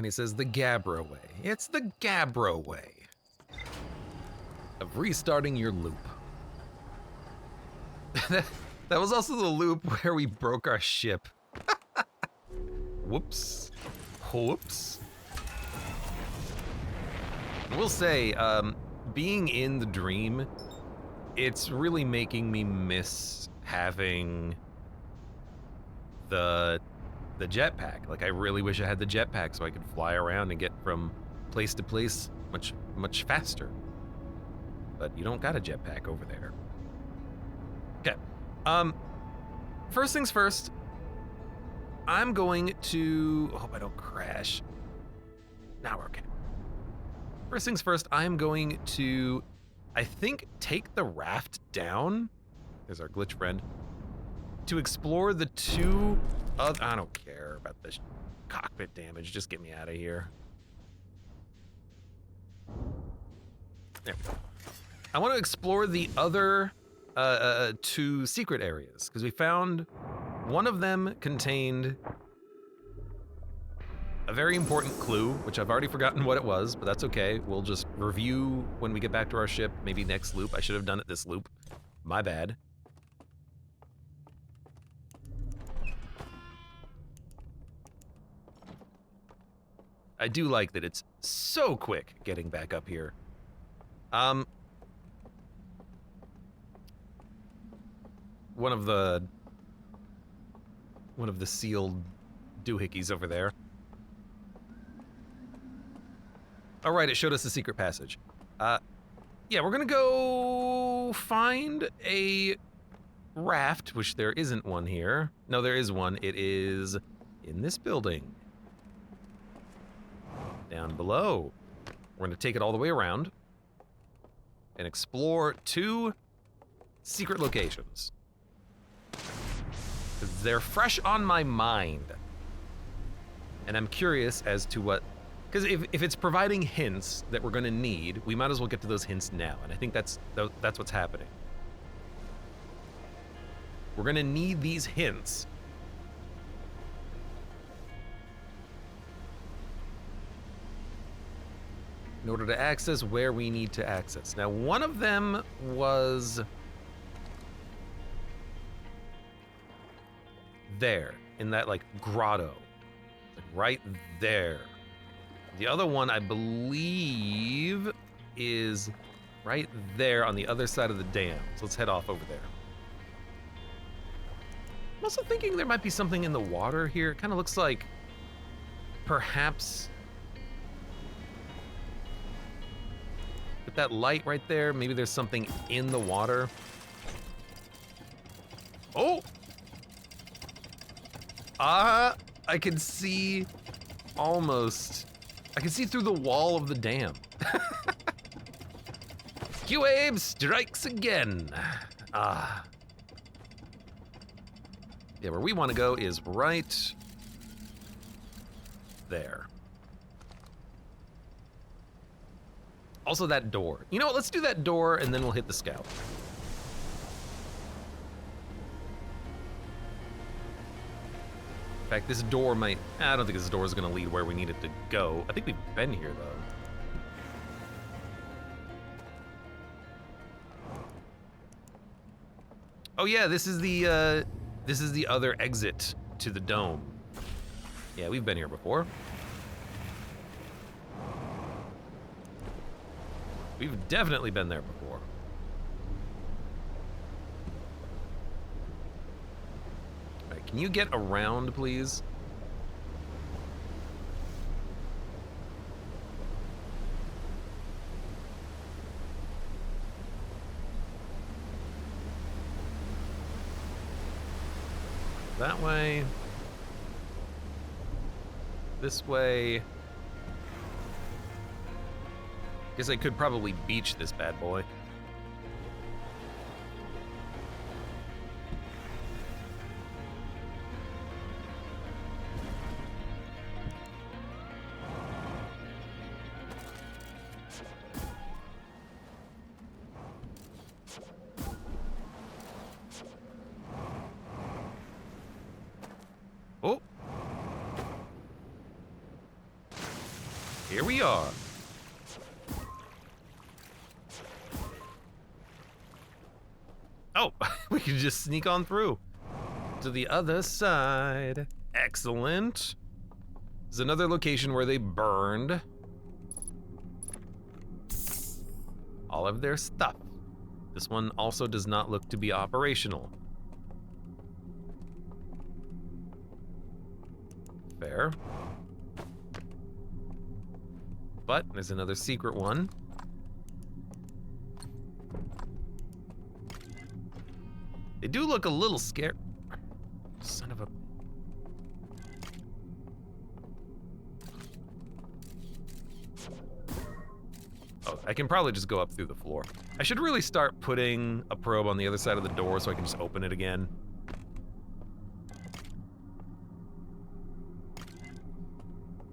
Tiny says the Gabra way. It's the Gabra way of restarting your loop. That was also the loop where we broke our ship. Whoops. Whoops. I will say, being in the dream, it's really making me miss having the jetpack. Like, I really wish I had the jetpack so I could fly around and get from place to place much faster. But you don't got a jetpack over there. Okay. First things first, I'm going to, hope I don't crash. Now we're okay. First things first, I'm going to, I think, take the raft down. There's our glitch friend. To explore the two other, I don't care about this cockpit damage, just get me out of here. There we go. I want to explore the other two secret areas, because we found one of them contained a very important clue, which I've already forgotten what it was, but that's okay. We'll just review when we get back to our ship, maybe next loop. I should have done it this loop. My bad. I do like that it's so quick getting back up here. One of the sealed doohickeys over there. All right, it showed us the secret passage. Yeah, we're gonna go find a raft, which there isn't one here. No, there is one. It is in this building. Down below. We're gonna take it all the way around and explore two secret locations. 'Cause they're fresh on my mind. And I'm curious as to what, because if it's providing hints that we're gonna need, we might as well get to those hints now, and I think that's what's happening. We're gonna need these hints in order to access where we need to access. Now, one of them was there, in that, like, grotto. Like, right there. The other one, I believe, is right there on the other side of the dam. So let's head off over there. I'm also thinking there might be something in the water here. It kind of looks like perhaps with that light right there, maybe there's something in the water. Oh! I can see almost, I can see through the wall of the dam. Abe strikes again. Yeah, where we want to go is right there. Also that door. You know what, let's do that door and then we'll hit the scout. In fact, this door might, I don't think this door is gonna lead where we need it to go. I think we've been here though. Oh yeah, this is the other exit to the dome. Yeah, we've been here before. We've definitely been there before. All right, can you get around, please? That way. This way. Guess I could probably beach this bad boy. Oh. Here we are. Oh, we can just sneak on through to the other side. Excellent. There's another location where they burned all of their stuff. This one also does not look to be operational. Fair. But there's another secret one. They do look a little scared. Son of a... Oh, I can probably just go up through the floor. I should really start putting a probe on the other side of the door so I can just open it again.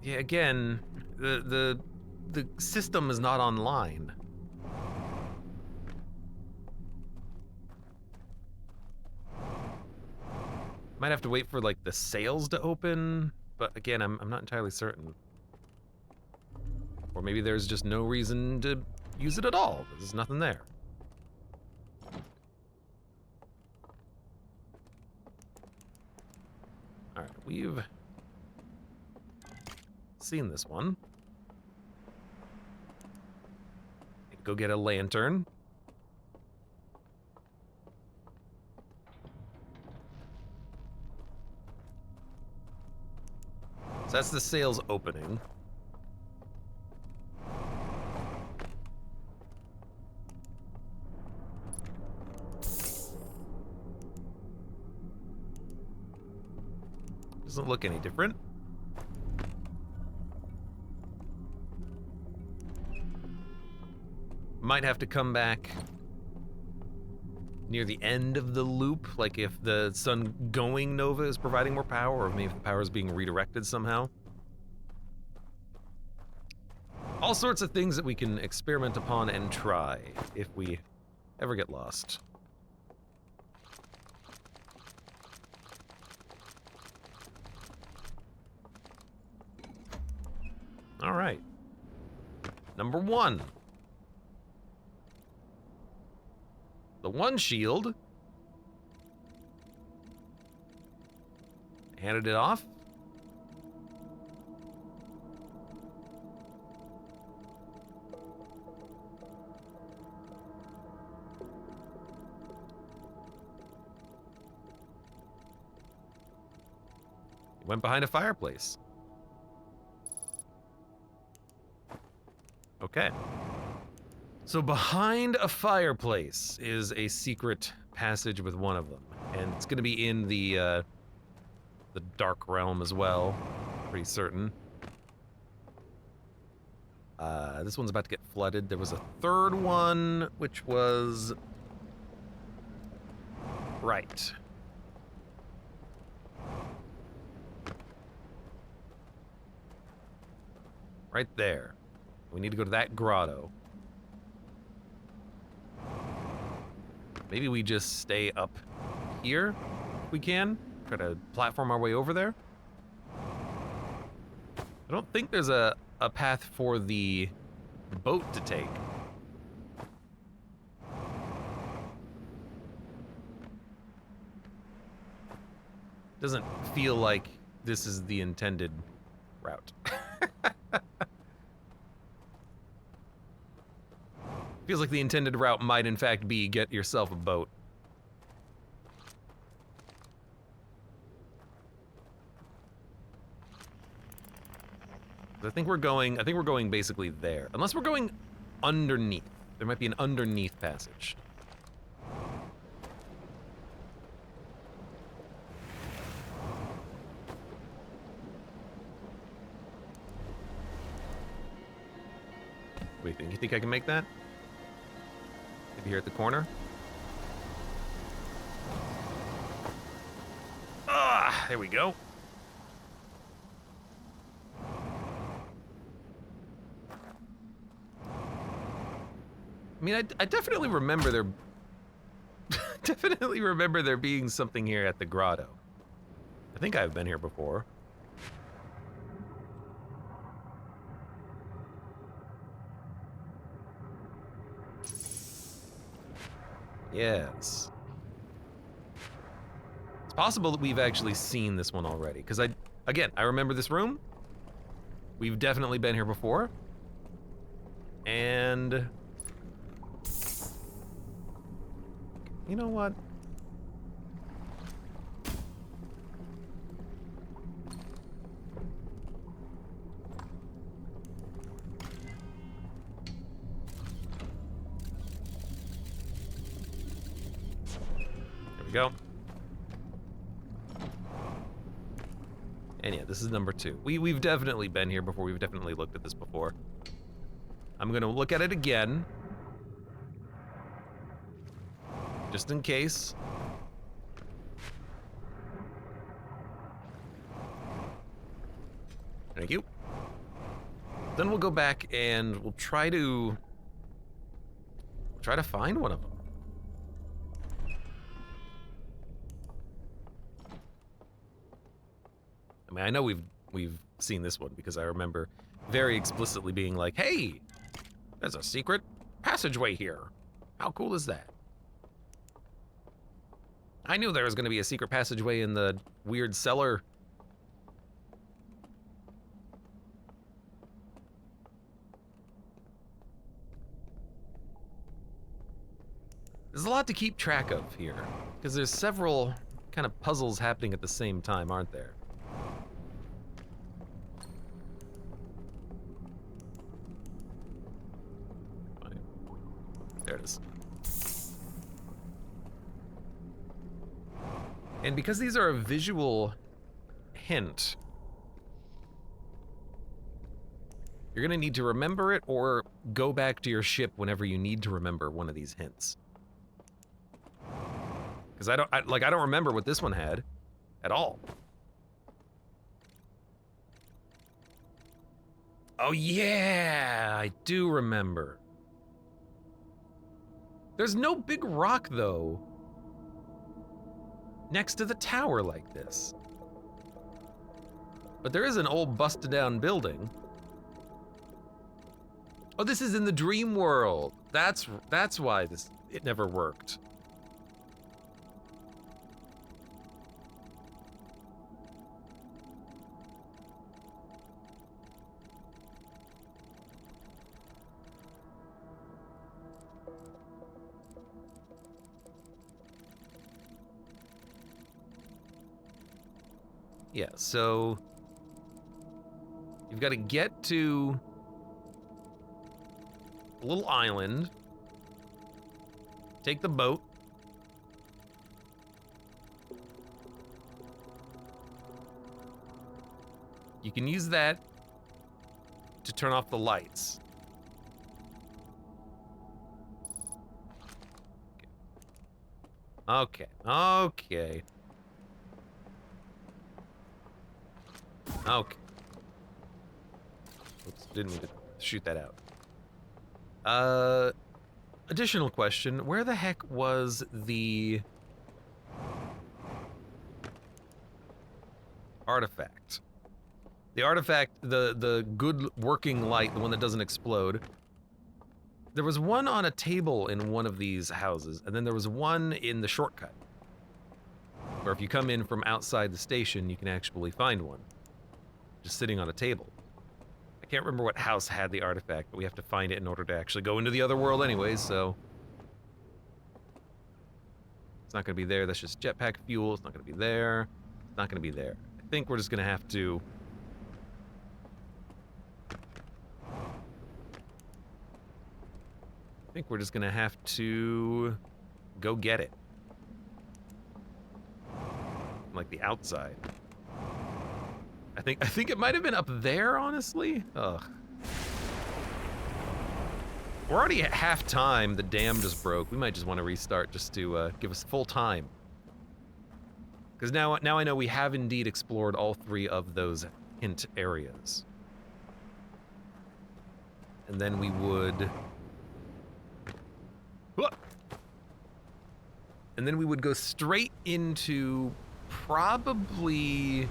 Yeah, again, the system is not online. Might have to wait for like the sails to open, but again, I'm not entirely certain. Or maybe there's just no reason to use it at all. There's nothing there. All right, we've seen this one. Go get a lantern. So that's the sails opening. Doesn't look any different. Might have to come back near the end of the loop, like if the sun going nova is providing more power, or maybe if the power is being redirected somehow. All sorts of things that we can experiment upon and try if we ever get lost. All right. Number 1. The one shield. Handed it off. Went behind a fireplace. Okay. So behind a fireplace is a secret passage with one of them, and it's going to be in the dark realm as well. Pretty certain. This one's about to get flooded. There was a third one, which was right. Right there. We need to go to that grotto. Maybe we just stay up here if we can. Try to platform our way over there. I don't think there's a path for the boat to take. Doesn't feel like this is the intended route. Feels like the intended route might in fact be get yourself a boat. I think we're going basically there. Unless we're going underneath. There might be an underneath passage. What do you think? You think I can make that? Maybe here at the corner? Ah, there we go. I mean, I definitely remember there... definitely remember there being something here at the grotto. I think I've been here before. Yes. It's possible that we've actually seen this one already, because again, I remember this room. We've definitely been here before. And you know what? There we go. And yeah, this is number 2. We've definitely been here before. We've definitely looked at this before. I'm gonna look at it again. Just in case. Thank you. Then we'll go back and we'll try to find one of them. I mean, I know we've seen this one because I remember very explicitly being like, "Hey, there's a secret passageway here. How cool is that?" I knew there was going to be a secret passageway in the weird cellar. There's a lot to keep track of here, because there's several kind of puzzles happening at the same time, aren't there? Fine. There it is. And because these are a visual hint, you're gonna need to remember it or go back to your ship whenever you need to remember one of these hints. Because I don't remember what this one had at all. Oh yeah, I do remember. There's no big rock though next to the tower like this. But there is an old busted down building. Oh, this is in the dream world. That's why it never worked. Yeah, so you've got to get to a little island, take the boat, you can use that to turn off the lights. Okay. Okay. Oops, didn't mean to shoot that out. Additional question, where the heck was the artifact? The artifact, the good working light, the one that doesn't explode. There was one on a table in one of these houses, and then there was one in the shortcut. Where if you come in from outside the station, you can actually find one. Just sitting on a table. I can't remember what house had the artifact, but we have to find it in order to actually go into the other world anyways, so. It's not gonna be there, that's just jetpack fuel, it's not gonna be there. It's not gonna be there. I think we're just gonna have to. I think we're just gonna have to go get it. Like the outside. I think it might have been up there, honestly. Ugh. We're already at half time. The dam just broke. We might just want to restart just to give us full time. Because now I know we have indeed explored all 3 of those hint areas. And then we would. And then we would go straight into probably.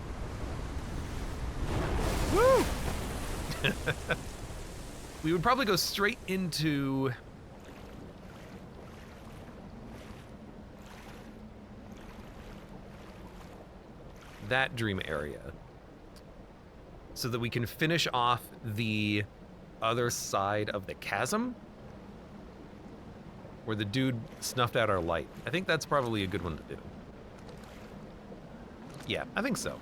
Woo! We would probably go straight into that dream area so that we can finish off the other side of the chasm where the dude snuffed out our light. I think that's probably a good one to do. Yeah, I think so.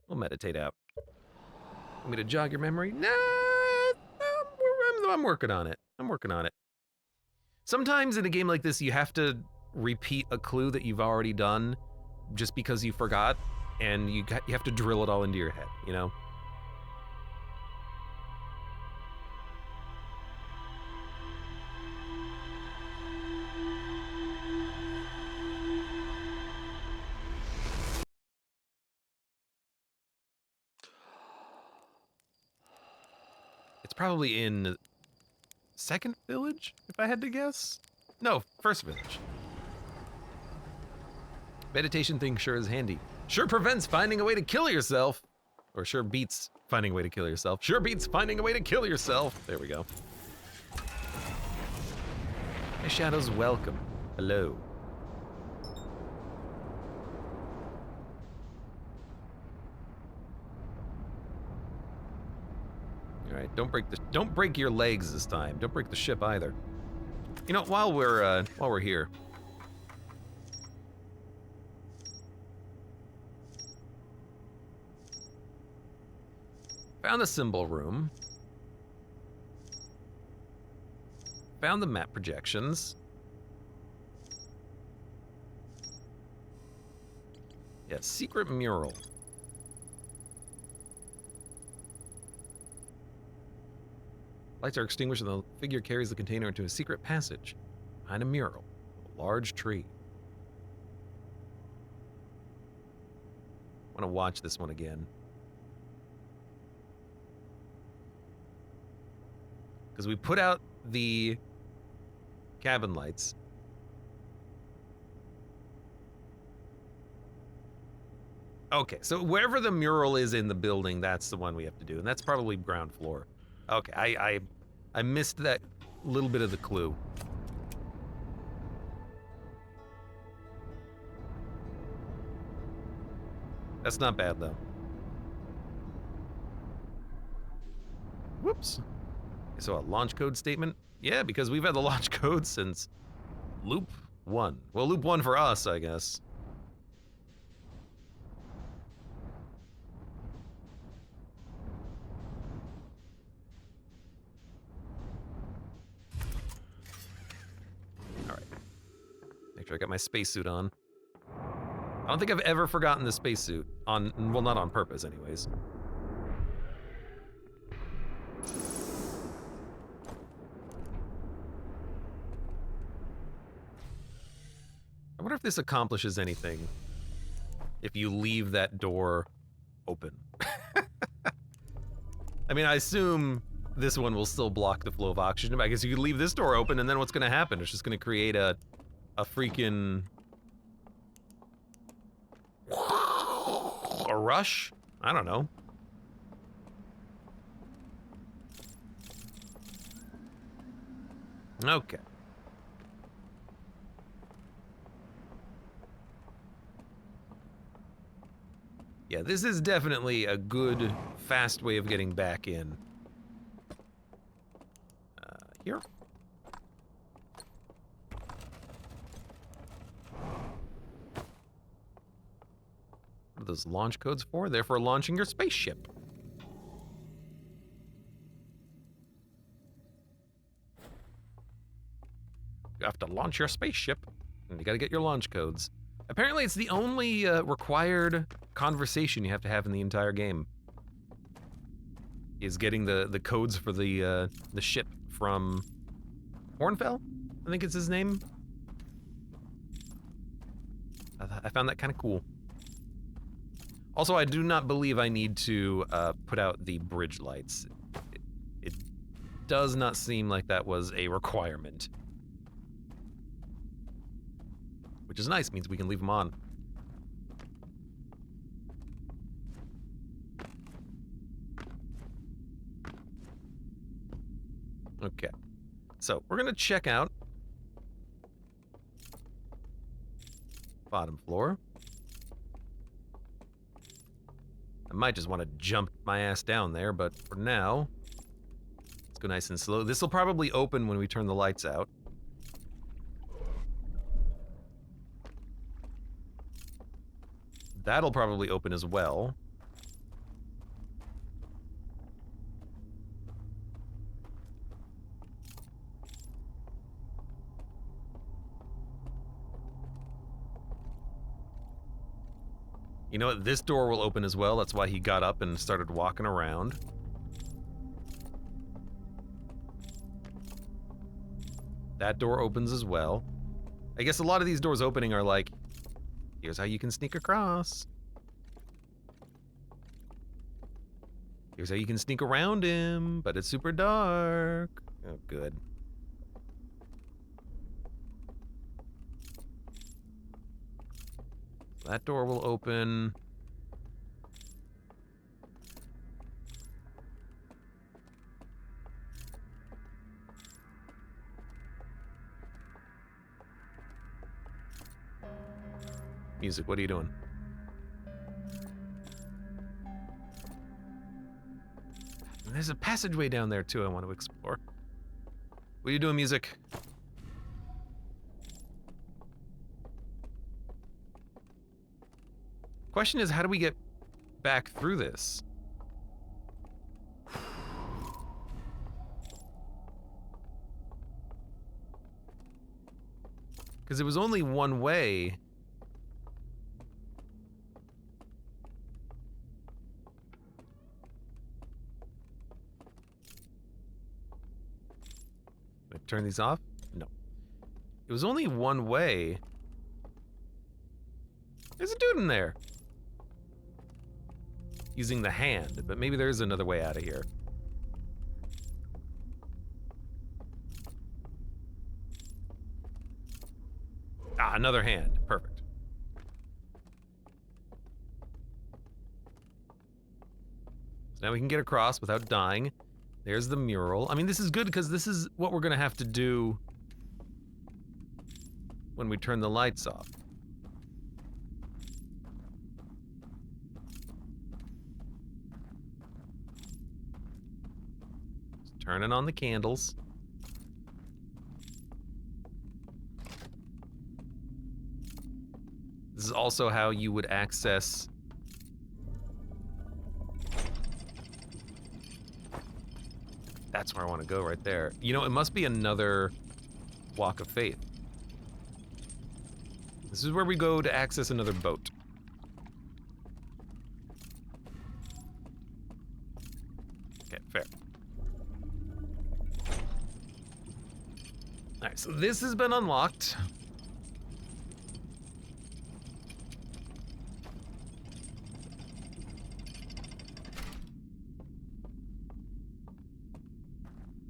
We'll meditate out. Want me to jog your memory? Nah, I'm working on it. I'm working on it. Sometimes in a game like this, you have to repeat a clue that you've already done just because you forgot, and you have to drill it all into your head, you know? It's probably in second village, if I had to guess. No, first village. Meditation thing sure is handy. Sure prevents finding a way to kill yourself. Or sure beats finding a way to kill yourself. Sure beats finding a way to kill yourself. There we go. My shadows welcome. Hello. All right, don't break your legs this time. Don't break the ship either. You know, while we're here, found the symbol room. Found the map projections. Yeah, secret mural. Lights are extinguished and the figure carries the container into a secret passage behind a mural, a large tree. I want to watch this one again. Because we put out the cabin lights. Okay, so wherever the mural is in the building, that's the one we have to do, and that's probably ground floor. Okay, I missed that little bit of the clue. That's not bad, though. Whoops. So a launch code statement? Yeah, because we've had the launch code since loop 1. Well, loop 1 for us, I guess. All right. Make sure I got my spacesuit on. I don't think I've ever forgotten the spacesuit on, well, not on purpose anyways. I wonder if this accomplishes anything if you leave that door open. I mean, I assume this one will still block the flow of oxygen, but I guess you could leave this door open and then what's gonna happen? It's just gonna create a freaking... a rush? I don't know. Okay. Yeah, this is definitely a good, fast way of getting back in. Here? What are those launch codes for? They're for launching your spaceship. You have to launch your spaceship, and you gotta get your launch codes. Apparently, it's the only required conversation you have to have in the entire game. Is getting the codes for the ship from Hornfell? I think it's his name. I found that kind of cool. Also, I do not believe I need to put out the bridge lights. It does not seem like that was a requirement. Which is nice, means we can leave them on. Okay, so we're gonna check out bottom floor. I might just want to jump my ass down there, but for now, let's go nice and slow. This will probably open when we turn the lights out. That'll probably open as well. You know what? This door will open as well. That's why he got up and started walking around. That door opens as well. I guess a lot of these doors opening are like, here's how you can sneak across. Here's how you can sneak around him, but it's super dark. Oh, good. That door will open. Music, what are you doing? And there's a passageway down there too I want to explore. What are you doing, music? Question is, how do we get back through this? Because it was only one way. Can I turn these off? No. It was only one way. There's a dude in there. Using the hand, but maybe there's another way out of here. Ah, another hand. Perfect. So now we can get across without dying. There's the mural. I mean, this is good because this is what we're gonna have to do when we turn the lights off. Turning on the candles. This is also how you would access... That's where I want to go, right there. You know, it must be another walk of faith. This is where we go to access another boat. Okay, fair. Alright, so this has been unlocked.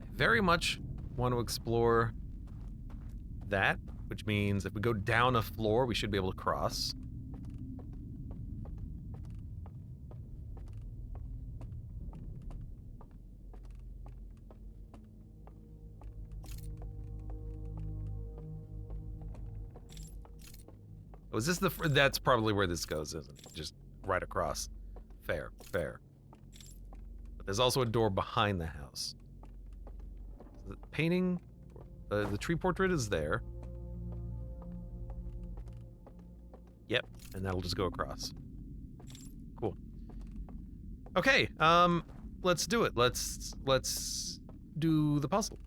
I very much want to explore that, which means if we go down a floor, we should be able to cross. Oh, is this the... That's probably where this goes, isn't it? Just right across. Fair, fair. But there's also a door behind the house. The painting... the tree portrait is there. Yep, and that'll just go across. Cool. Okay, let's do it. Let's do the puzzle.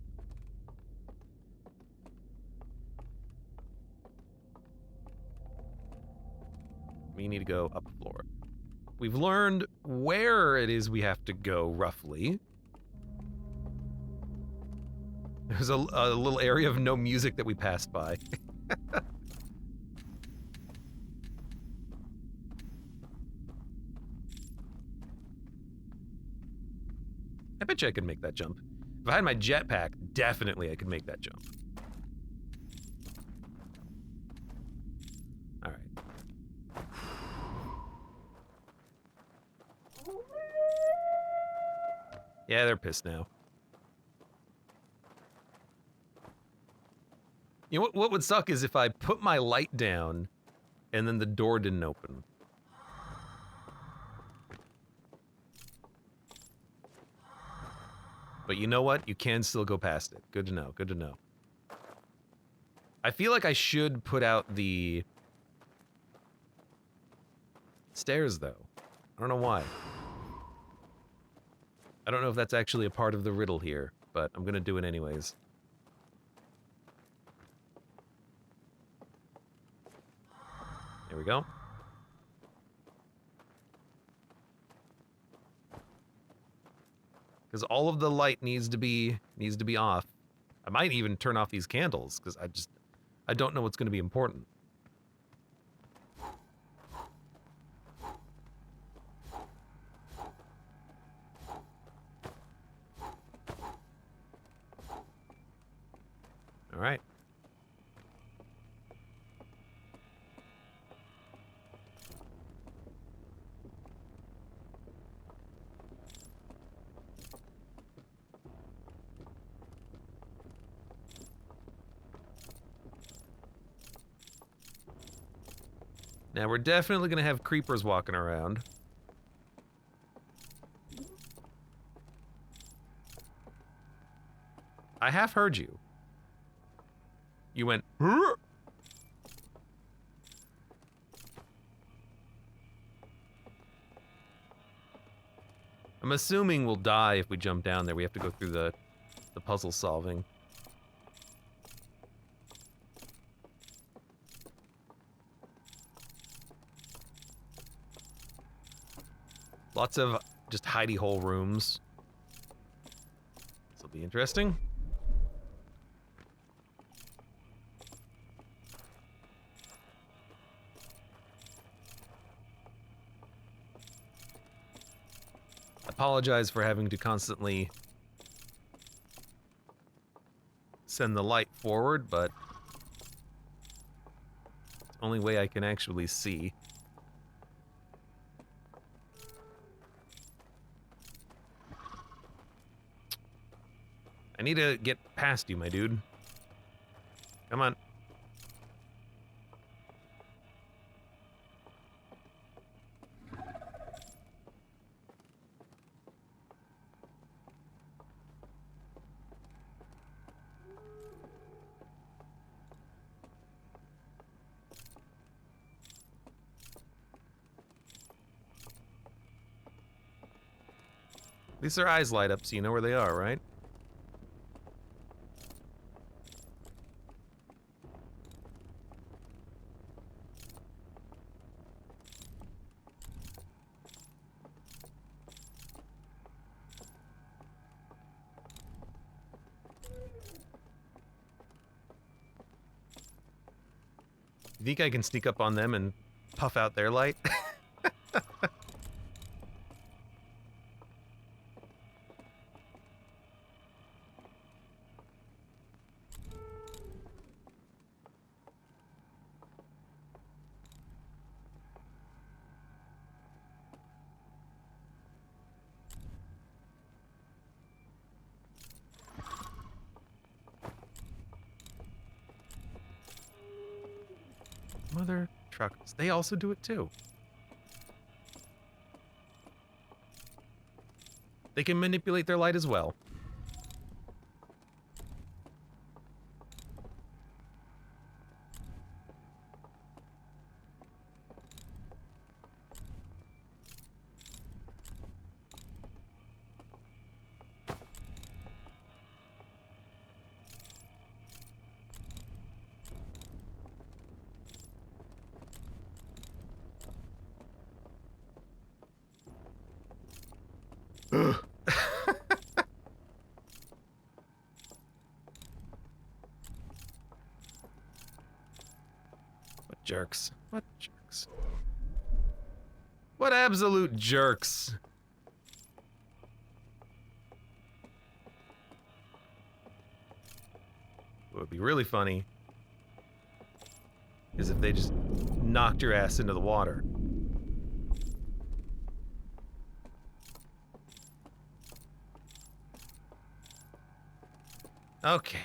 We need to go up a floor. We've learned where it is we have to go, roughly. There's a little area of no music that we passed by. I bet you I could make that jump. If I had my jetpack, definitely I could make that jump. All right. Yeah, they're pissed now. You know what would suck is if I put my light down and then the door didn't open. But you know what? You can still go past it. Good to know. Good to know. I feel like I should put out the stairs, though. I don't know why. I don't know if that's actually a part of the riddle here, but I'm gonna do it anyways. There we go. Because all of the light needs to be off. I might even turn off these candles, because I don't know what's gonna be important. All right. Now we're definitely gonna have creepers walking around. I half heard you. You went, "Huh?" I'm assuming we'll die if we jump down there. We have to go through the puzzle solving. Lots of just hidey hole rooms. This will be interesting. Apologize for having to constantly send the light forward, but it's the only way I can actually see. I need to get past you, my dude. Come on. At least their eyes light up so you know where they are, right? You think I can sneak up on them and puff out their light? Mother truckers. They also do it too. They can manipulate their light as well. What jerks. What jerks. What absolute jerks. What would be really funny is if they just knocked your ass into the water. Okay.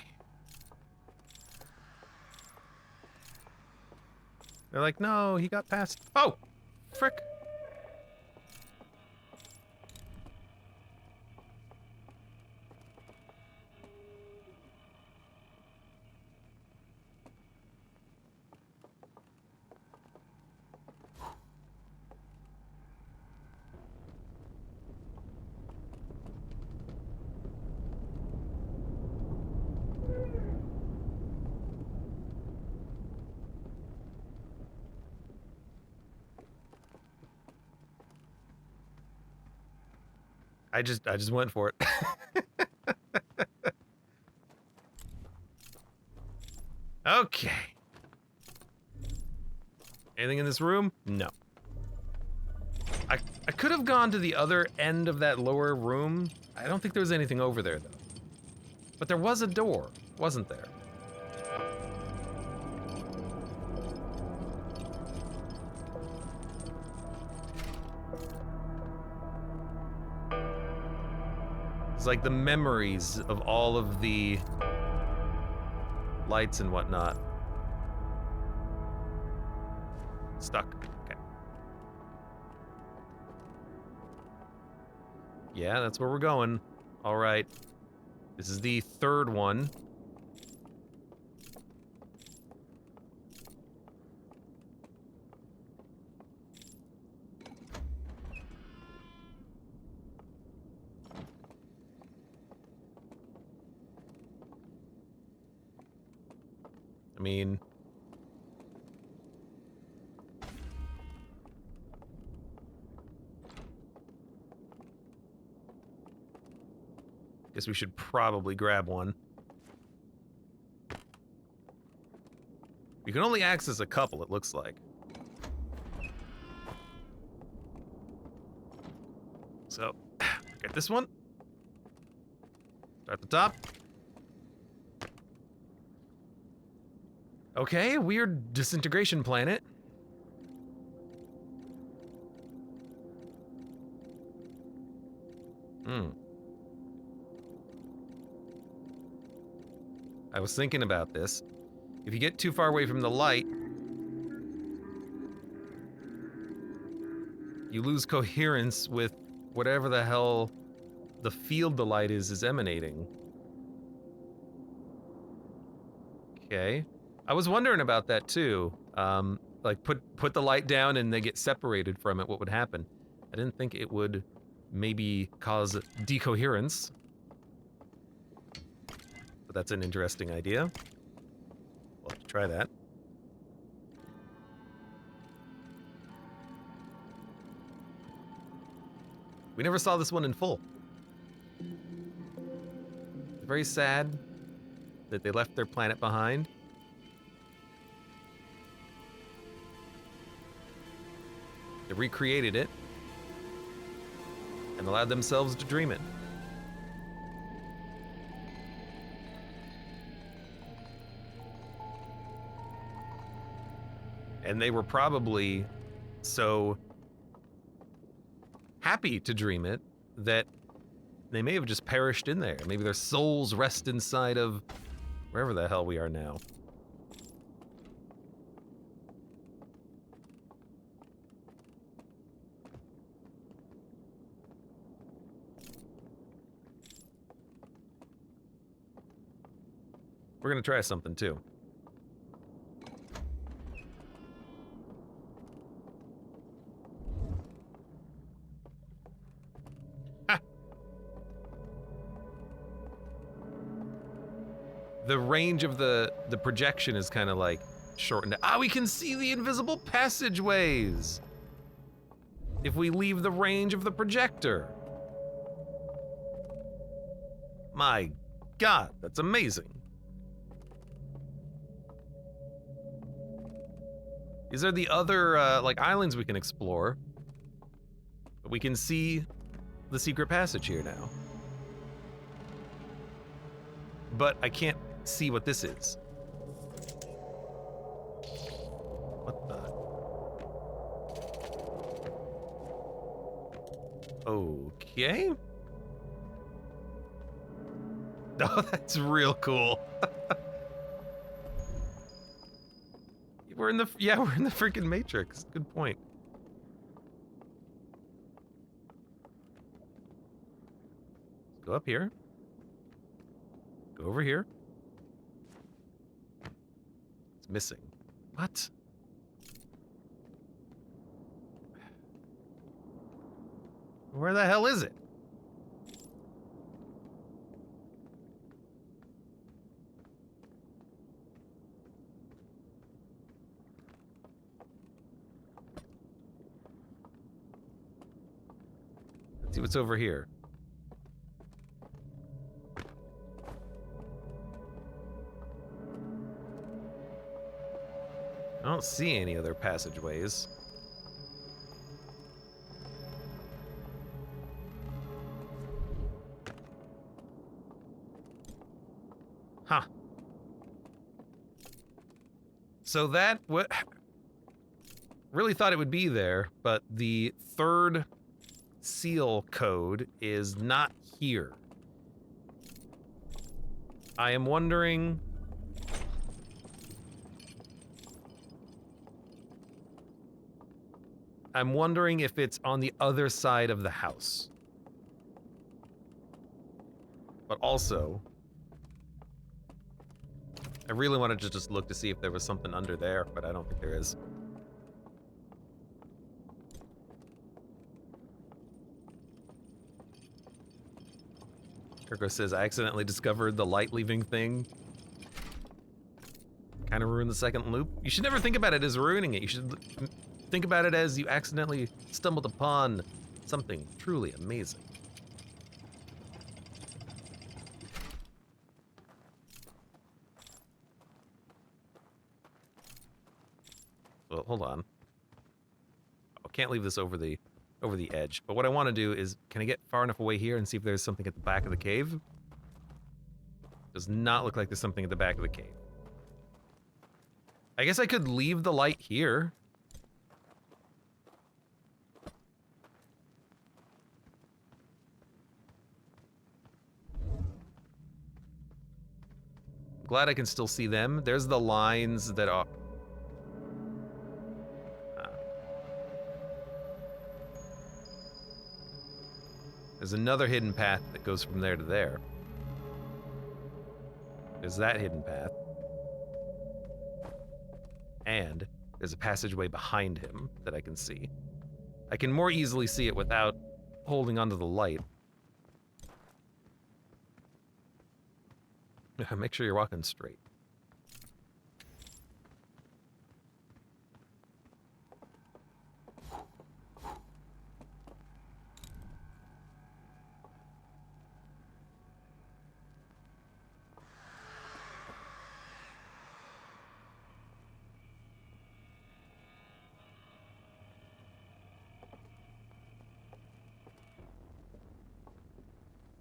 They're like, no, he got past. Oh! Frick. I just went for it. Okay. Anything in this room? No. I could have gone to the other end of that lower room. I don't think there was anything over there, though. But there was a door, wasn't there? It's like the memories of all of the lights and whatnot. Stuck. Okay. Yeah, that's where we're going. All right. This is the third one. I mean... guess we should probably grab one. You can only access a couple, it looks like. So, get this one. Start at the top. Okay, weird disintegration planet. I was thinking about this. If you get too far away from the light, you lose coherence with whatever the hell the field the light is emanating. Okay. I was wondering about that too. Like put the light down and they get separated from it, what would happen? I didn't think it would maybe cause decoherence. But that's an interesting idea. We'll have to try that. We never saw this one in full. It's very sad that they left their planet behind. They recreated it and allowed themselves to dream it. And they were probably so happy to dream it that they may have just perished in there. Maybe their souls rest inside of wherever the hell we are now. We're gonna try something too. The range of the projection is kind of like shortened. Ah, we can see the invisible passageways if we leave the range of the projector. My God, that's amazing. These are the other like islands we can explore, but we can see the secret passage here now. But I can't see what this is. What the? Okay. Oh, that's real cool. We're in the freaking Matrix. Good point. Let's go up here. Go over here. It's missing. What? Where the hell is it? Let's see what's over here. don't see any other passageways. Huh. So that what really thought it would be there, but the third seal code is not here. I am wondering if it's on the other side of the house. But also, I really wanted to just look to see if there was something under there, but I don't think there is. Kirko says, I accidentally discovered the light leaving thing. Kind of ruined the second loop. You should never think about it as ruining it. You should think about it as you accidentally stumbled upon something truly amazing. Well, hold on. I can't leave this over the edge. But what I want to do is, can I get far enough away here and see if there's something at the back of the cave? Does not look like there's something at the back of the cave. I guess I could leave the light here. Glad I can still see them. There's the lines that are... There's another hidden path that goes from there to there. There's that hidden path. And there's a passageway behind him that I can see. I can more easily see it without holding onto the light. Make sure you're walking straight.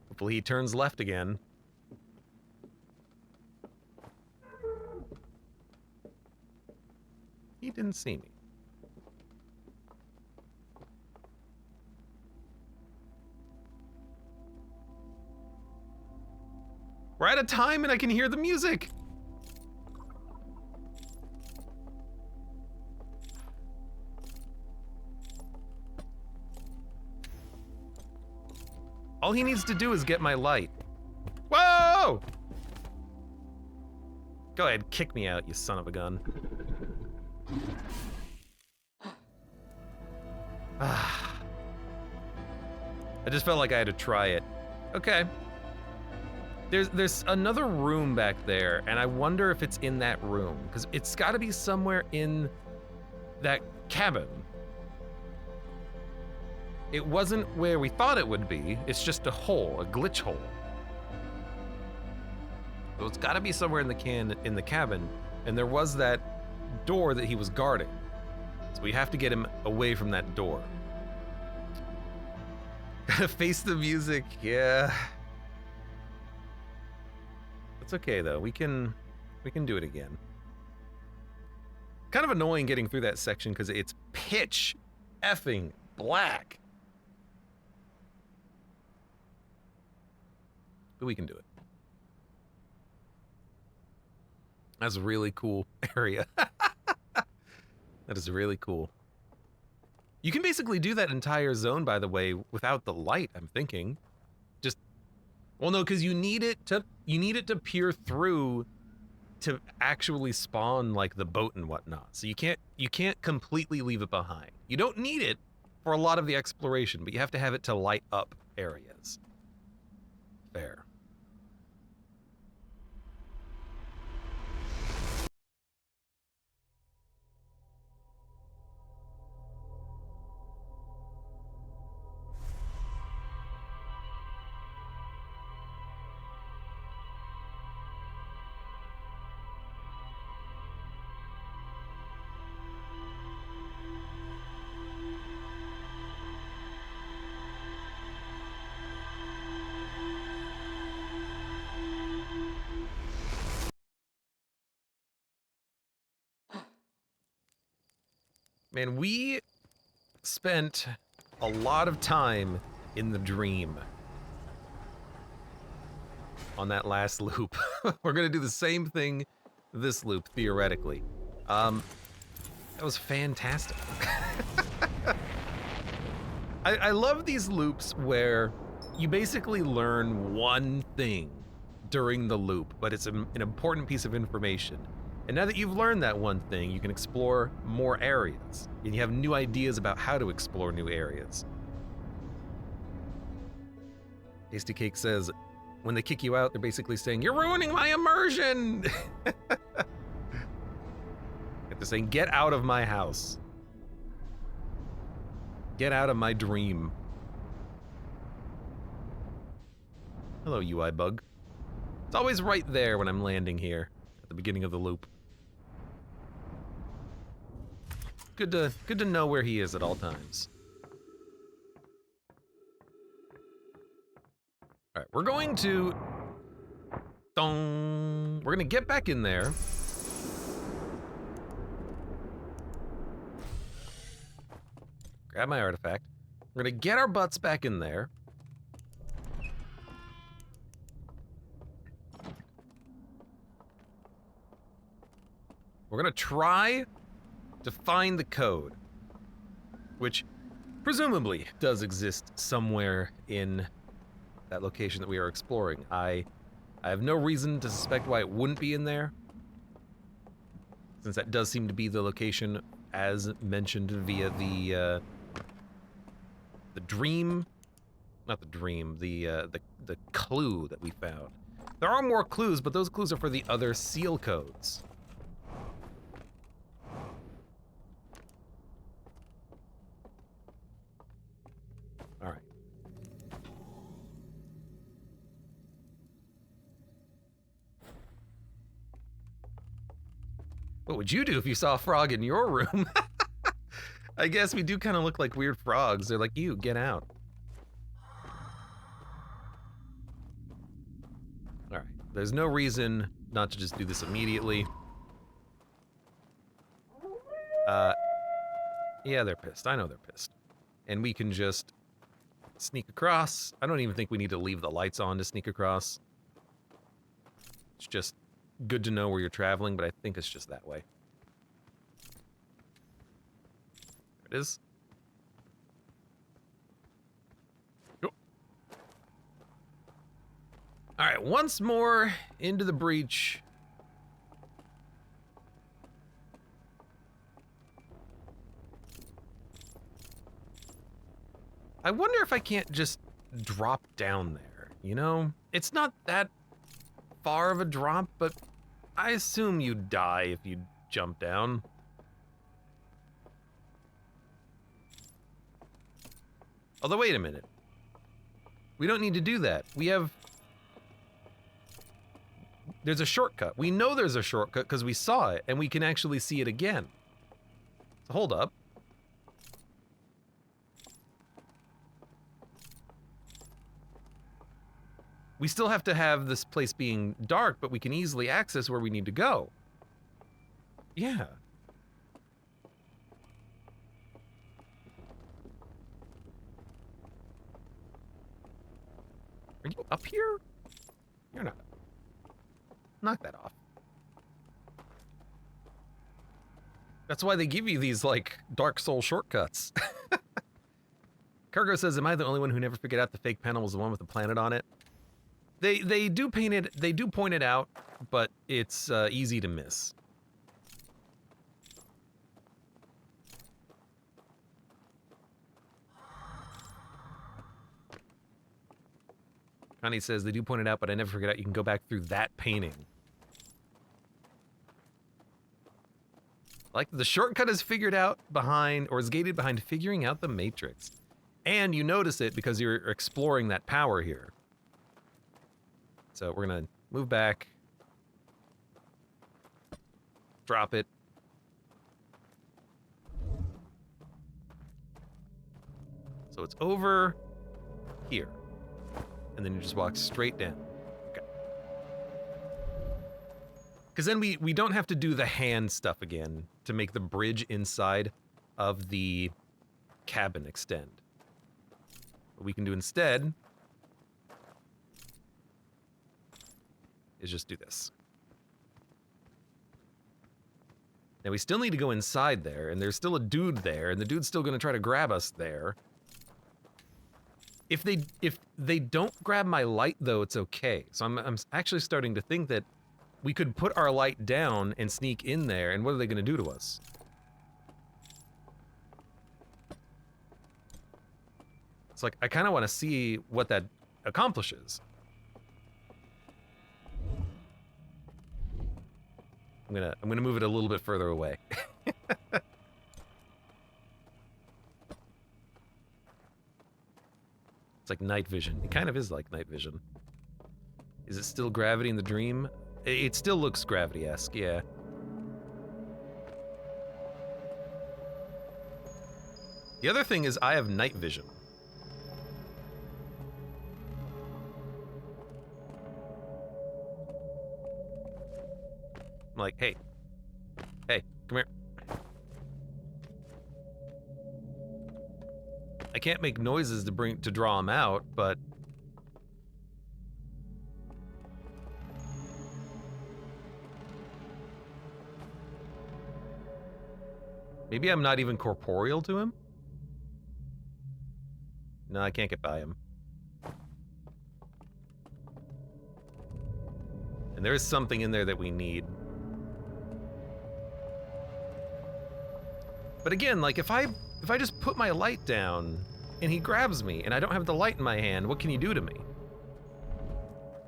Hopefully he turns left again. He didn't see me. We're out of time and I can hear the music! All he needs to do is get my light. Whoa! Go ahead, kick me out, you son of a gun. I just felt like I had to try it. Okay. There's another room back there, and I wonder if it's in that room, because it's got to be somewhere in that cabin. It wasn't where we thought it would be. It's just a hole, a glitch hole. So it's got to be somewhere in the cabin, and there was that door that he was guarding. So we have to get him away from that door. Gotta face the music, yeah. It's okay though. We can do it again. Kind of annoying getting through that section because it's pitch effing black. But we can do it. That's a really cool area. That is really cool. You can basically do that entire zone, by the way, without the light, I'm thinking. Just, well, no, because you need it to peer through to actually spawn like the boat and whatnot. So you can't completely leave it behind. You don't need it for a lot of the exploration, but you have to have it to light up areas. Fair. Man, we spent a lot of time in the dream on that last loop. We're gonna do the same thing this loop, theoretically. That was fantastic. I love these loops where you basically learn one thing during the loop, but it's an important piece of information. And now that you've learned that one thing, you can explore more areas, and you have new ideas about how to explore new areas. Tasty Cake says, when they kick you out, they're basically saying, "You're ruining my immersion!" They're saying, "Get out of my house. Get out of my dream." Hello, UI bug. It's always right there when I'm landing here at the beginning of the loop. Good to know where he is at all times. All right, we're going to we're gonna get back in there. Grab my artifact. We're gonna get our butts back in there. We're gonna try to find the code, which presumably does exist somewhere in that location that we are exploring. I have no reason to suspect why it wouldn't be in there, since that does seem to be the location as mentioned via the dream, not the dream, the clue that we found. There are more clues, but those clues are for the other seal codes. All right. What would you do if you saw a frog in your room? I guess we do kind of look like weird frogs. They're like, "You, get out." All right, there's no reason not to just do this immediately. Yeah, they're pissed. I know they're pissed. And we can just sneak across. I don't even think we need to leave the lights on to sneak across. It's just good to know where you're traveling, but I think it's just that way. There it is. Go. All right, once more into the breach. I wonder if I can't just drop down there, you know? It's not that far of a drop, but I assume you'd die if you jump down. Although, wait a minute. We don't need to do that. There's a shortcut. We know there's a shortcut because we saw it, and we can actually see it again. So hold up. We still have to have this place being dark, but we can easily access where we need to go. Yeah. Are you up here? You're not. Knock that off. That's why they give you these, like, Dark Soul shortcuts. Cargo says, "Am I the only one who never figured out the fake panel was the one with the planet on it?" They do paint it, they do point it out, but it's easy to miss. Connie says, "They do point it out, but I never figured out you can go back through that painting." Like, the shortcut is figured out behind, or is gated behind figuring out the matrix. And you notice it because you're exploring that power here. So we're gonna move back. Drop it. So it's over here. And then you just walk straight down. Okay. Because then we don't have to do the hand stuff again to make the bridge inside of the cabin extend. What we can do instead is just do this. Now we still need to go inside there, and there's still a dude there, and the dude's still gonna try to grab us there. If they don't grab my light though, it's okay. So I'm actually starting to think that we could put our light down and sneak in there, and what are they gonna do to us? It's like, I kinda wanna see what that accomplishes. I'm gonna move it a little bit further away. It's like night vision. It kind of is like night vision. Is it still gravity in the dream? It still looks gravity-esque, yeah. The other thing is I have night vision. I'm like, hey, come here. I can't make noises to draw him out, but maybe I'm not even corporeal to him? No, I can't get by him. And there is something in there that we need. But again, like if I just put my light down and he grabs me and I don't have the light in my hand, what can he do to me?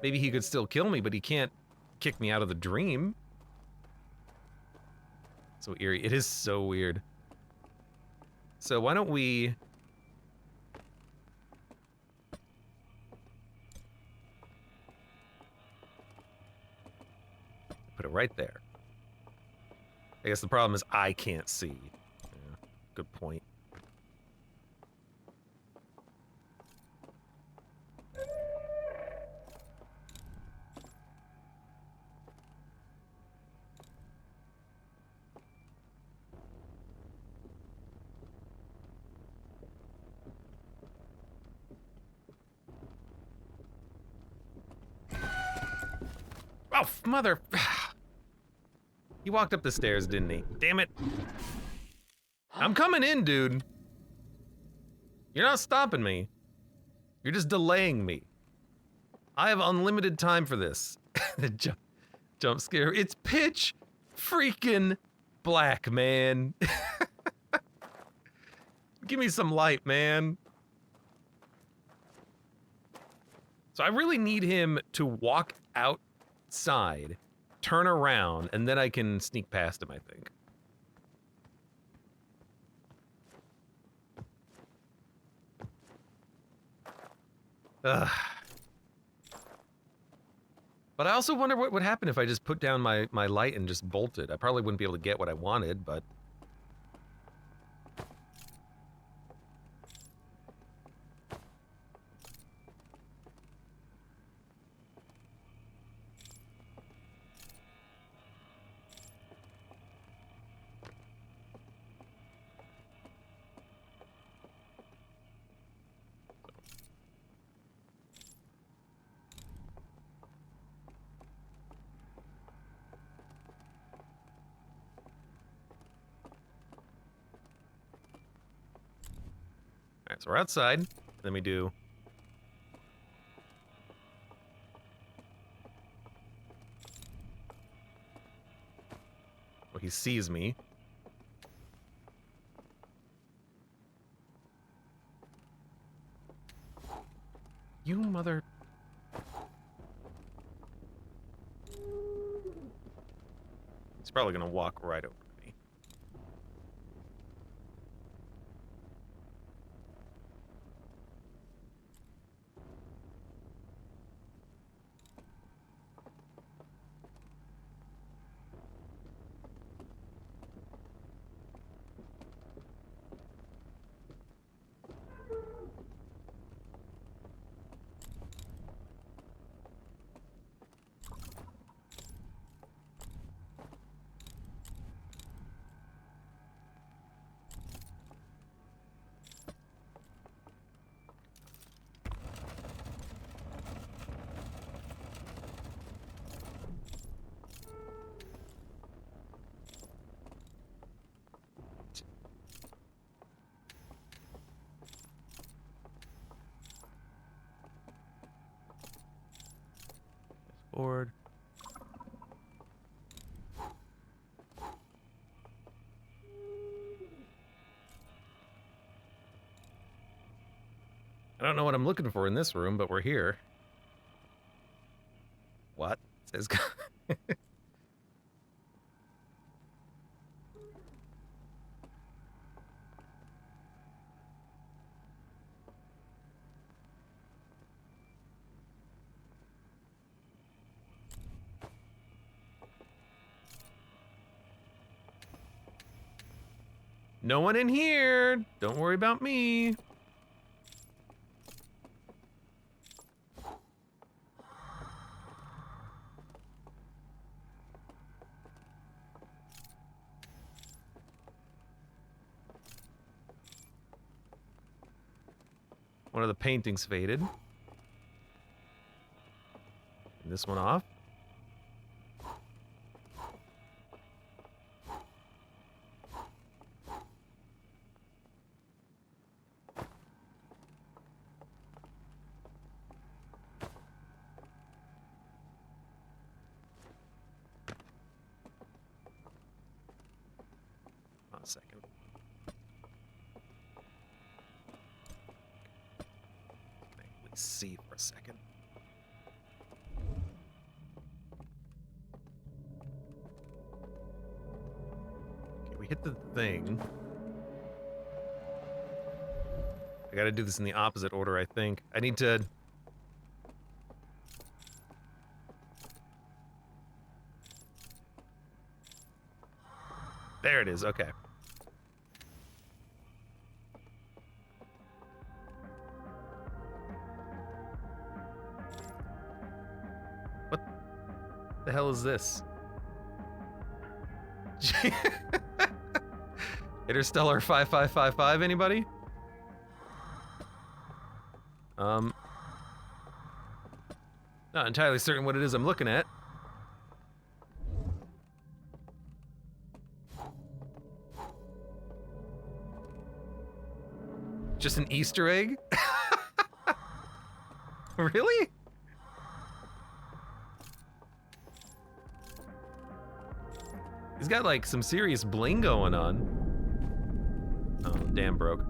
Maybe he could still kill me, but he can't kick me out of the dream. So eerie. It is so weird. So why don't we... put it right there. I guess the problem is I can't see. Yeah, good point. Oh, mother... He walked up the stairs, didn't he? Damn it. I'm coming in, dude. You're not stopping me. You're just delaying me. I have unlimited time for this. The jump scare. It's pitch freaking black, man. Give me some light, man. So I really need him to walk outside, turn around, and then I can sneak past him, I think. Ugh. But I also wonder what would happen if I just put down my light and just bolted. I probably wouldn't be able to get what I wanted, but... Alright, so we're outside. Then we do... Well, he sees me. You mother... He's probably gonna walk right over to me. board. I don't know what I'm looking for in this room, but we're here. What? Says no one in here. Don't worry about me. One of the paintings faded. And this one off. A second. Let's see for a second. Okay, we hit the thing. I gotta do this in the opposite order, I think. I need to... There it is, okay. What the hell is this? Interstellar 5555, anybody? Not entirely certain what it is I'm looking at. Just an Easter egg? Really? He's got like some serious bling going on. Oh, damn broke.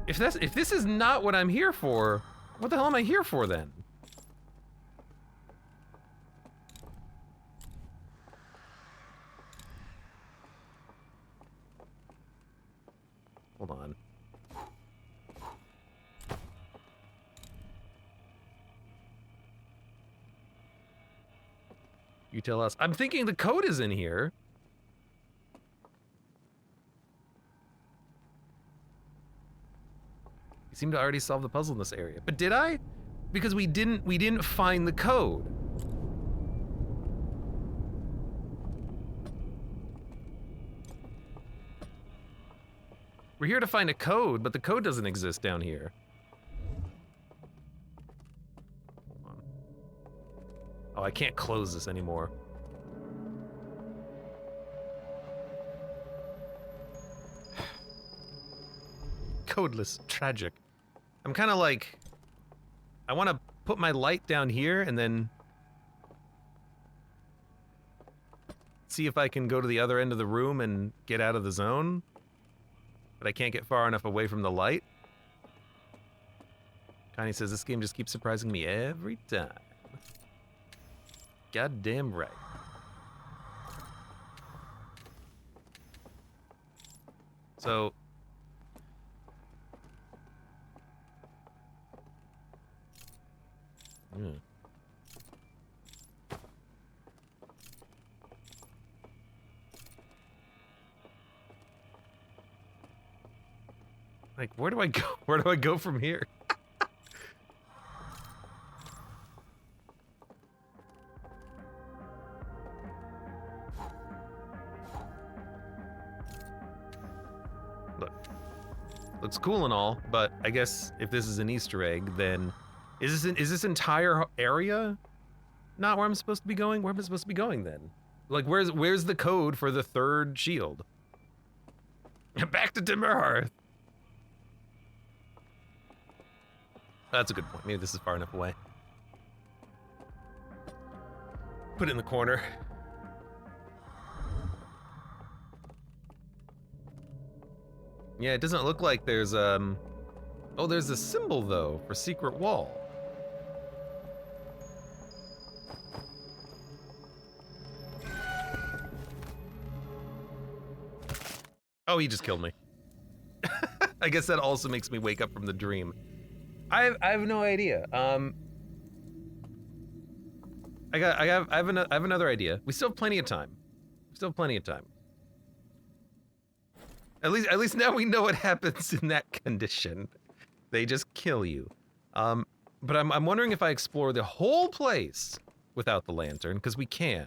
If this is not what I'm here for, what the hell am I here for then? Hold on. You tell us. I'm thinking the code is in here. You seem to already solve the puzzle in this area. But did I? Because we didn't find the code. We're here to find a code, but the code doesn't exist down here. Oh, I can't close this anymore. Codeless, tragic. I'm kind of like, I want to put my light down here and then see if I can go to the other end of the room and get out of the zone. But I can't get far enough away from the light. Connie says this game just keeps surprising me every time. Goddamn right. So... Like, where do I go? Where do I go from here? Look. Looks cool and all, but I guess if this is an Easter egg, then is this entire area not where I'm supposed to be going? Where am I supposed to be going then? Like, where's the code for the third shield? Back to Timberhearth. That's a good point. Maybe this is far enough away. Put it in the corner. Yeah, it doesn't look like there's, oh, there's a symbol, though, for secret wall. Oh, he just killed me. I guess that also makes me wake up from the dream. I have no idea. I have another idea. We still have plenty of time. At least now we know what happens in that condition. They just kill you. But I'm wondering if I explore the whole place without the lantern, because we can.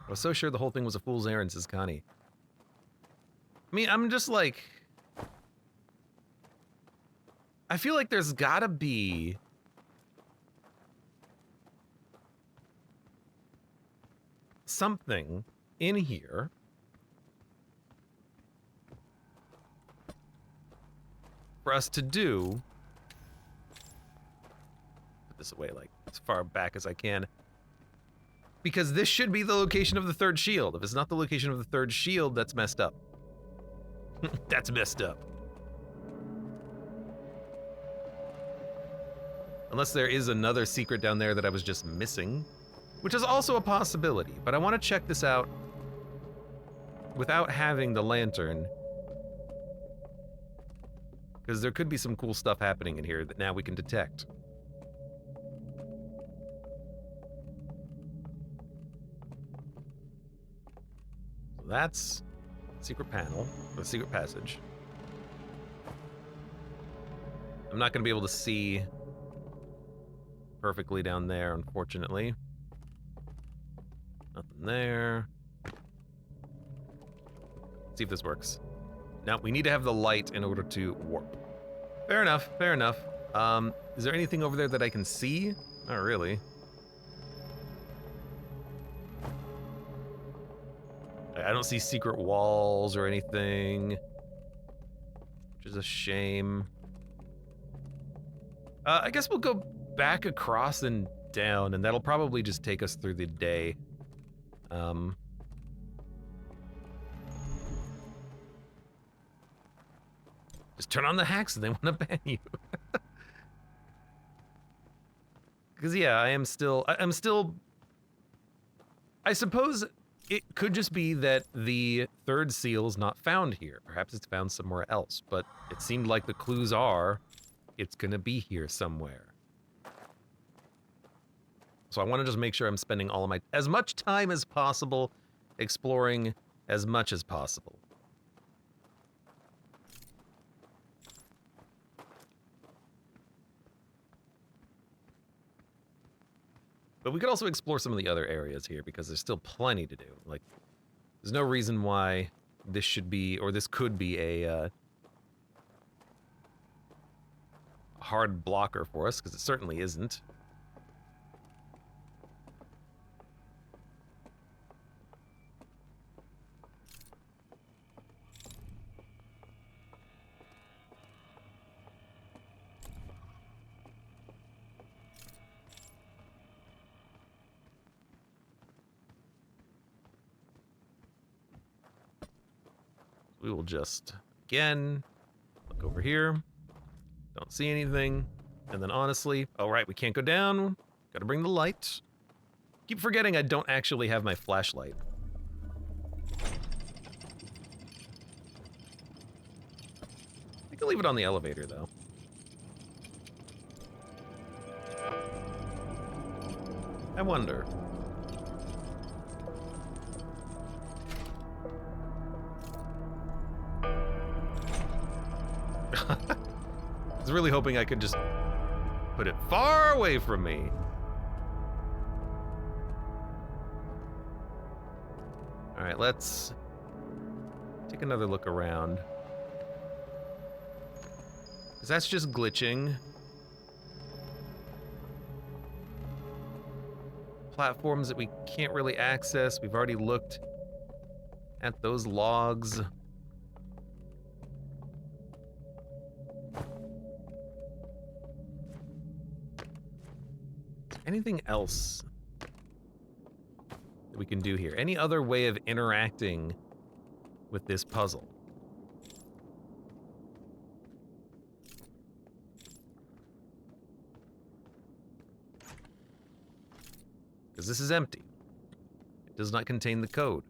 I was so sure the whole thing was a fool's errand, says Connie. I mean, I'm just like... I feel like there's gotta be... something in here for us to do. Put this away, like, as far back as I can. Because this should be the location of the third shield. If it's not the location of the third shield, that's messed up. That's messed up. Unless there is another secret down there that I was just missing, which is also a possibility, but I want to check this out without having the lantern. Because there could be some cool stuff happening in here that now we can detect. So that's secret panel, the secret passage. I'm not going to be able to see perfectly down there, unfortunately. Nothing there. Let's see if this works. Now, we need to have the light in order to warp. Fair enough, fair enough. Is there anything over there that I can see? Not really. I don't see secret walls or anything, which is a shame. I guess we'll go back across and down, and that'll probably just take us through the day. Just turn on the hacks and they want to ban you. Because yeah, I'm still, I suppose it could just be that the third seal is not found here. Perhaps it's found somewhere else, but it seemed like the clues are it's gonna be here somewhere. So I want to just make sure I'm spending all of as much time as possible exploring as much as possible. But we could also explore some of the other areas here because there's still plenty to do. Like, there's no reason why this should be, or this could be a hard blocker for us, because it certainly isn't. We will just, again, look over here. Don't see anything. And then honestly, oh right, we can't go down. Gotta bring the light. Keep forgetting I don't actually have my flashlight. I can leave it on the elevator though. I wonder. I was really hoping I could just put it far away from me. All right, let's take another look around. Because that's just glitching. Platforms that we can't really access. We've already looked at those logs. anything else that we can do here? Any other way of interacting with this puzzle? Because this is empty. It does not contain the code.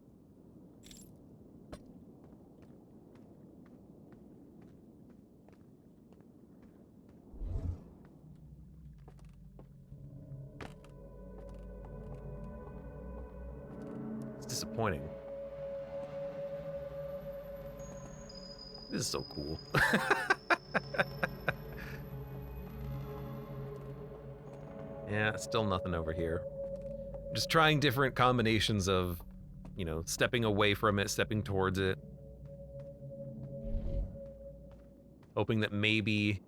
It's disappointing. This is so cool. Yeah, still nothing over here. Just trying different combinations of, you know, stepping away from it, stepping towards it. Hoping that maybe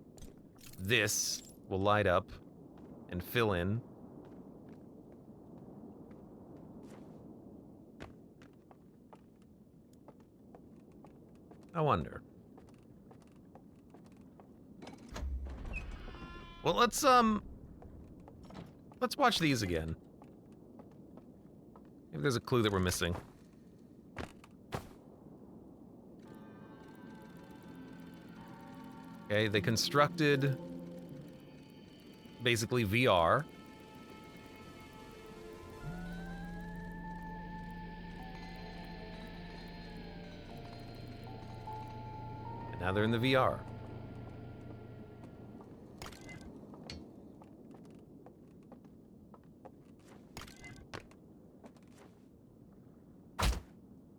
this will light up and fill in. I wonder. Well, let's watch these again. Maybe there's a clue that we're missing. Okay, they constructed basically VR. And now they're in the VR.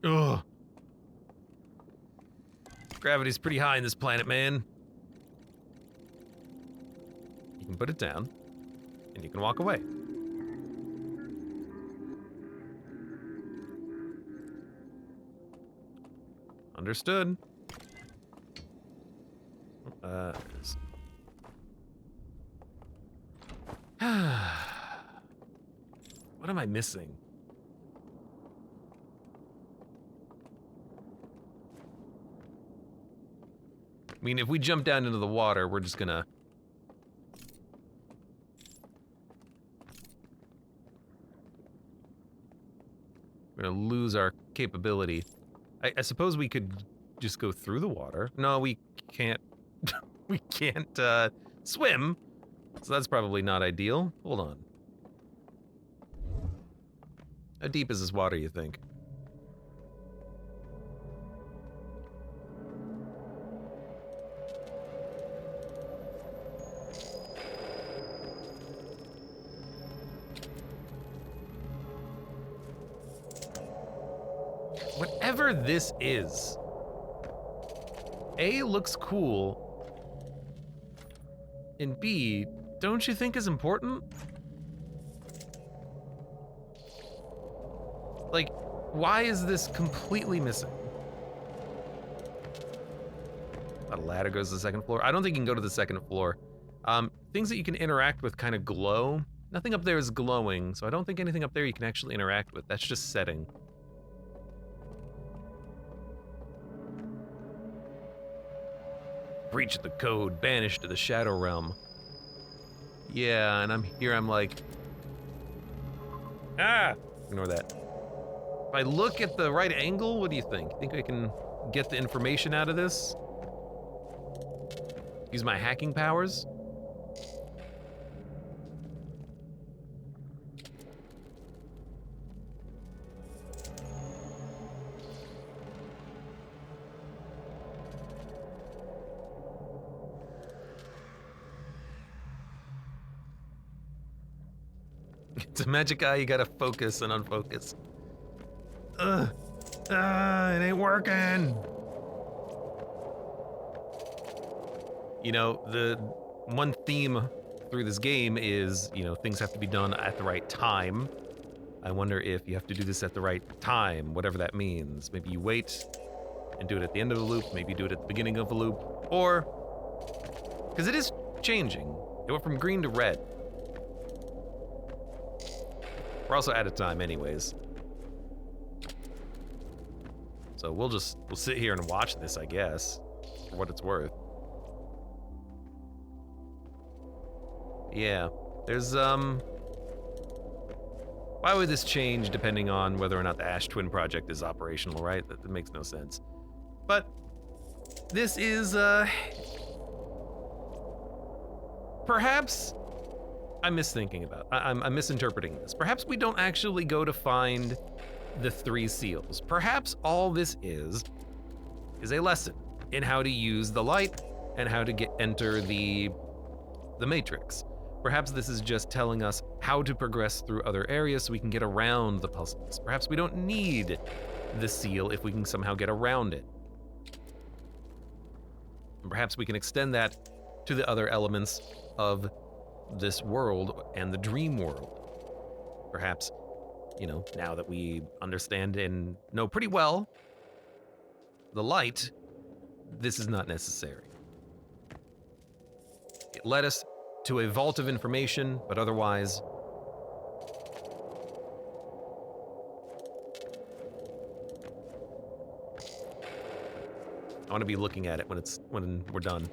Ugh. Gravity's pretty high in this planet, man. You can put it down, and you can walk away. Understood. What am I missing? I mean, if we jump down into the water, we're just gonna... We're gonna lose our capability. I suppose we could just go through the water. No, we can't... we can't, swim. So that's probably not ideal. Hold on. How deep is this water, you think? Whatever this is, A, looks cool, and B, don't you think is important? Like, why is this completely missing? A ladder goes to the second floor. I don't think you can go to the second floor. Things that you can interact with kind of glow. Nothing up there is glowing, so I don't think anything up there you can actually interact with. That's just setting. Breach of the code, banished to the Shadow Realm. Yeah, and I'm like... Ah! Ignore that. If I look at the right angle, what do you think? Think I can get the information out of this? Use my hacking powers? It's a magic eye, you gotta focus and unfocus. Ugh. It ain't working. You know, the one theme through this game is, you know, things have to be done at the right time. I wonder if you have to do this at the right time, whatever that means. Maybe you wait and do it at the end of the loop, maybe do it at the beginning of the loop, or... because it is changing. It went from green to red. We're also out of time anyways. So we'll sit here and watch this, I guess, for what it's worth. Yeah, there's Why would this change depending on whether or not the Ash Twin project is operational, right? That makes no sense. But this is, perhaps I'm misthinking about. I'm misinterpreting this. Perhaps we don't actually go to find the 3 seals. Perhaps all this is a lesson in how to use the light and how to enter the matrix. Perhaps this is just telling us how to progress through other areas so we can get around the puzzles. Perhaps we don't need the seal if we can somehow get around it. And perhaps we can extend that to the other elements of this world and the dream world. Perhaps, you know, now that we understand and know pretty well the light, this is not necessary. It led us to a vault of information, but otherwise, I want to be looking at it when we're done.